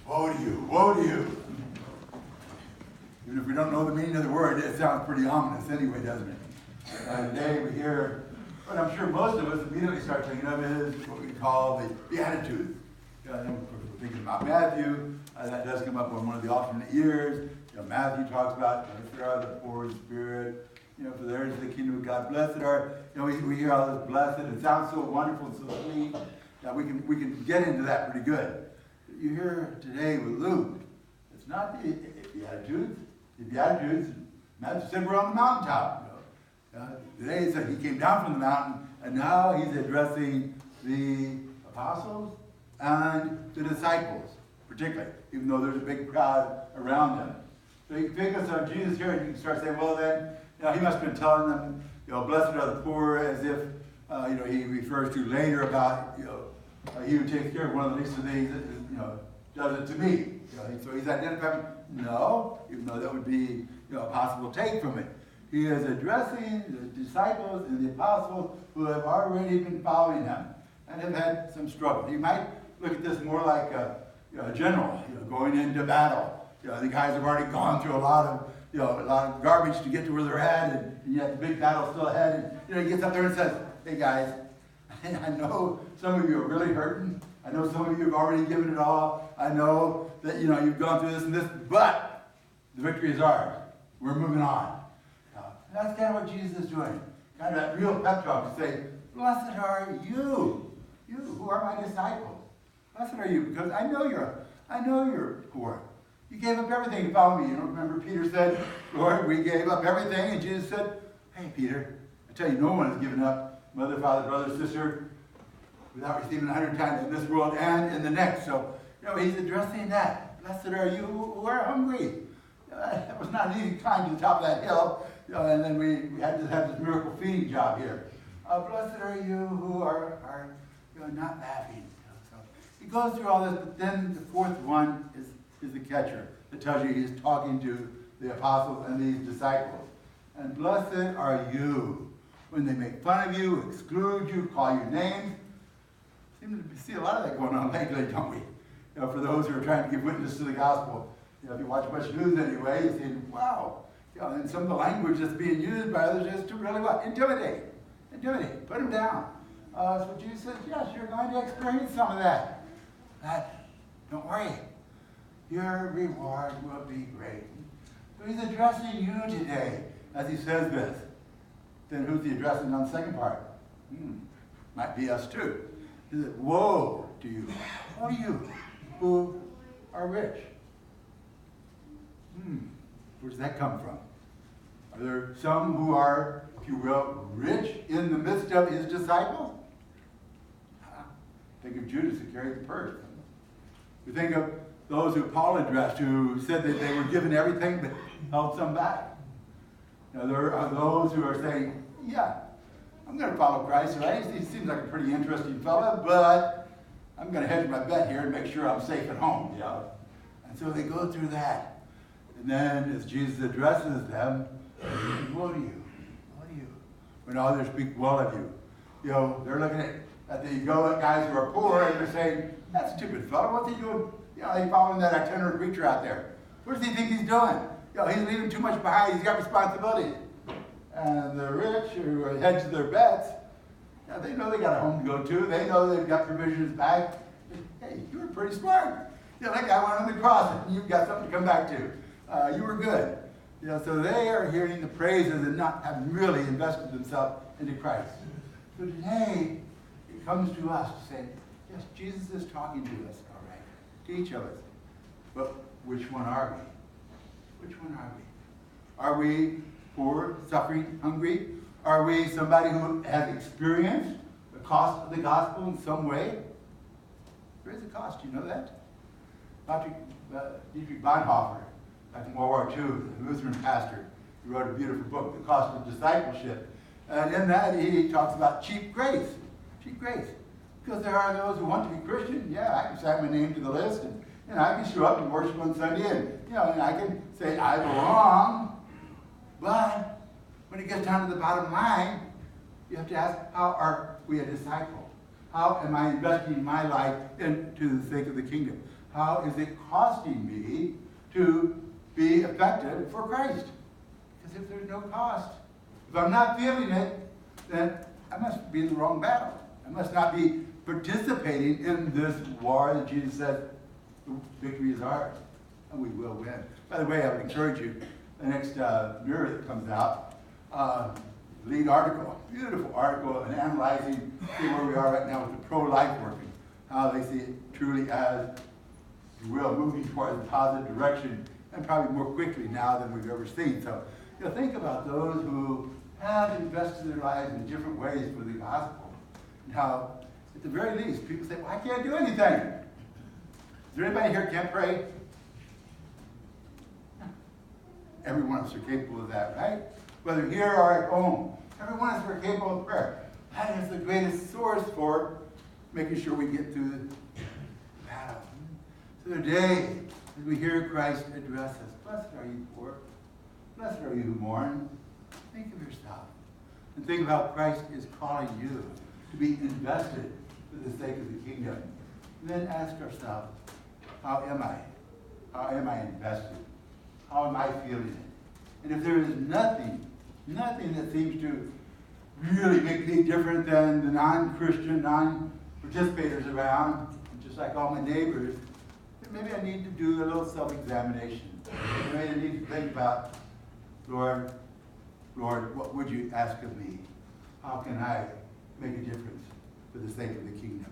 Woe to you, woe to you. Even if we don't know the meaning of the word, it sounds pretty ominous anyway, doesn't it? Today we hear, what I'm sure most of us immediately start thinking of is what we call the Beatitudes. We're thinking about Matthew. That does come up on one of the alternate years. Matthew talks about, blessed are the poor in spirit. For theirs is the kingdom of God. Blessed are, we hear all this blessed. It sounds so wonderful and so sweet. We can get into that pretty good. You hear today with Luke, it's not the Beatitudes. The Beatitudes, Matthew said we're on the mountaintop. Today he said he came down from the mountain, and now he's addressing the apostles and the disciples, particularly, even though there's a big crowd around them. So you can focus on Jesus here, and you can start saying, well then, he must have been telling them, blessed are the poor, as if, he refers to later about, he who takes care of one of the least of these, does it to me. So he's identifying, no, even though that would be, a possible take from it. He is addressing the disciples and the apostles who have already been following him and have had some struggle. You might look at this more like a general, going into battle. The guys have already gone through a lot of garbage to get to where they're at, and yet the big battle's still ahead. And he gets up there and says, "Hey guys, I know some of you are really hurting. I know some of you have already given it all. I know that you've gone through this and this, but the victory is ours. We're moving on." That's kind of what Jesus is doing. Kind of that real pep talk to say, "Blessed are you who are my disciples. Blessed are you, because I know you're poor. You gave up everything to follow me." Remember Peter said, "Lord, we gave up everything." And Jesus said, "Hey, Peter, I tell you, no one has given up mother, father, brother, sister without receiving 100 times in this world and in the next." So, he's addressing that. Blessed are you who are hungry. That was not an easy climb to the top of that hill. And then we had to have this miracle feeding job here. Blessed are you who are not laughing. So he goes through all this, but then the fourth one is the catcher that tells you he's talking to the apostles and these disciples. And blessed are you when they make fun of you, exclude you, call you names. Seem to see a lot of that going on lately, don't we? For those who are trying to give witness to the gospel. If you watch much news anyway, you see, wow. And some of the language that's being used by others is to really what? Intimidate, put them down. So Jesus says, yes, you're going to experience some of that. Don't worry. Your reward will be great. So he's addressing you today as he says this. Then who's he addressing on the second part? Might be us too. He said, woe to you. Woe to you who are rich. Where does that come from? Are there some who are, if you will, rich in the midst of his disciples? Think of Judas who carried the purse. We think of those who Paul addressed who said that they were given everything but held some back. There are those who are saying, yeah, I'm going to follow Christ. Right? He seems like a pretty interesting fellow, but I'm going to hedge my bet here and make sure I'm safe at home. And so they go through that. And then as Jesus addresses them, woe to you, when others speak well of you. They're looking at the guys who are poor and they're saying, "That stupid fellow, what's he doing? He's following that itinerant preacher out there. What does he think he's doing? He's leaving too much behind. He's got responsibilities." And the rich who hedge their bets, they know they got a home to go to. They know they've got provisions back. Hey, you were pretty smart. That guy went on the cross and you've got something to come back to. You were good. So they are hearing the praises and not having really invested themselves into Christ. So today, it comes to us to say, yes, Jesus is talking to us, all right, to each of us. But which one are we? Which one are we? Are we poor, suffering, hungry? Are we somebody who has experienced the cost of the gospel in some way? There is a cost, you know that? Dietrich Bonhoeffer, back in World War II, the Lutheran pastor, he wrote a beautiful book, The Cost of Discipleship. And in that, he talks about cheap grace. Cheap grace. Because there are those who want to be Christian. Yeah, I can sign my name to the list, and I can show up and worship on Sunday, and I can say I belong. But when it gets down to the bottom line, you have to ask, how are we a disciple? How am I investing my life into the sake of the kingdom? How is it costing me to be effective for Christ? Because if there's no cost, if I'm not feeling it, then I must be in the wrong battle. I must not be participating in this war that Jesus said, victory is ours, and we will win. By the way, I would encourage you, the next mirror that comes out, lead article, beautiful article, and analyzing where we are right now with the pro-life working, how they see it truly as, if you will, moving towards a positive direction, and probably more quickly now than we've ever seen. So, think about those who have invested their lives in different ways for the gospel, and how, at the very least, people say, well, I can't do anything. Is there anybody here who can't pray? Every one of us are capable of that, right? Whether here or at home, every one of us are capable of prayer. That is the greatest source for making sure we get through the battle. So today, as we hear Christ address us, blessed are you poor, blessed are you who mourn. Think of yourself and think of how Christ is calling you to be invested for the sake of the kingdom. And then ask ourselves, how am I? How am I invested? How am I feeling it? And if there is nothing that seems to really make me different than the non-Christian, non-participators around, just like all my neighbors, then maybe I need to do a little self-examination. Maybe I need to think about, Lord, what would you ask of me? How can I make a difference for the sake of the kingdom?